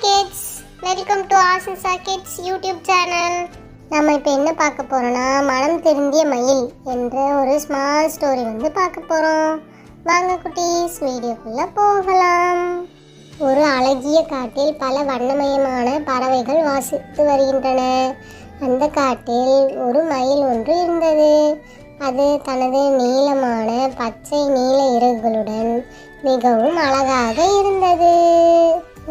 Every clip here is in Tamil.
Kids, welcome to Asisa kids YouTube channel. நம்ம இப்போ என்ன பார்க்க போறோம்னா மனம் திருந்திய மயில் என்ற ஒரு ஸ்மால் ஸ்டோரி பார்க்க போறோம். வாங்க குட்டீஸ், வீடியோக்குள்ள போகலாம். ஒரு அழகிய காட்டில் பல வண்ணமயமான பறவைகள் வாசித்து வருகின்றன. அந்த காட்டில் ஒரு மயில் ஒன்று இருந்தது. அது தனது நீளமான பச்சை நீல இறகுகளுடன் மிகவும் அழகாக இருந்தது.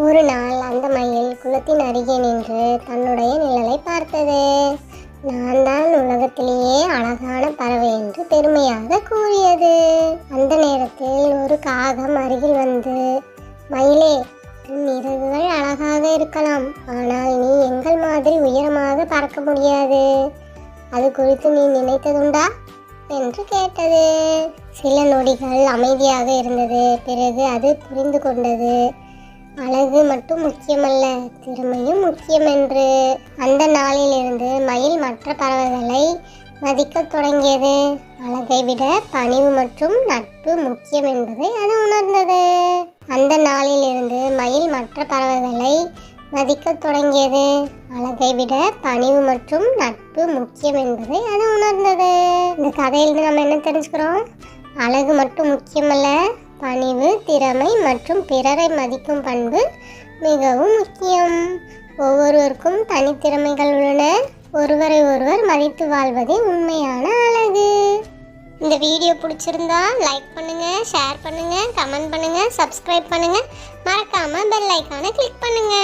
ஒரு நாள் அந்த மயில் குளத்தின் அருகே நின்று தன்னுடைய நிழலை பார்த்தது. நான் தான் உலகத்திலேயே அழகான பறவை என்று பெருமையாக கூறியது. அந்த நேரத்தில் ஒரு காகம் அருகில் வந்து, மயிலே, உன் இறகுகள் அழகாக இருக்கலாம், ஆனால் நீ எங்கள் மாதிரி உயரமாக பறக்க முடியாது. அது குறித்து நீ நினைத்ததுண்டா என்று கேட்டது. சில நொடிகள் அமைதியாக இருந்தது. பிறகு அது புரிந்து கொண்டது. அழகு மட்டும் முக்கியமல்ல, திறமையும் முக்கியம் என்று. அந்த நாளிலிருந்து மயில் மற்ற பறவைகளை மதிக்கத் தொடங்கியது. அழகை விட பணிவு மற்றும் நட்பு முக்கியம் என்பதை அது உணர்ந்தது. அந்த நாளிலிருந்து மயில் மற்ற பறவைகளை மதிக்கத் தொடங்கியது. அழகை விட பணிவு மற்றும் நட்பு முக்கியம் என்பதை அது உணர்ந்தது. இந்த கதையிலிருந்து நம்ம என்ன தெரிஞ்சுக்கிறோம்? அழகு மட்டும் முக்கியமல்ல, பணிவு, திறமை மற்றும் பிறரை மதிக்கும் பண்பு மிகவும் முக்கியம். ஒவ்வொருவருக்கும் தனித்திறமைகள் உள்ளன. ஒருவரை ஒருவர் மதித்து வாழ்வதே உண்மையான அழகு. இந்த வீடியோ பிடிச்சிருந்தா லைக் பண்ணுங்க, ஷேர் பண்ணுங்க, கமெண்ட் பண்ணுங்க, சப்ஸ்கிரைப் பண்ணுங்க, மறக்காம பெல் ஐகானை கிளிக் பண்ணுங்க.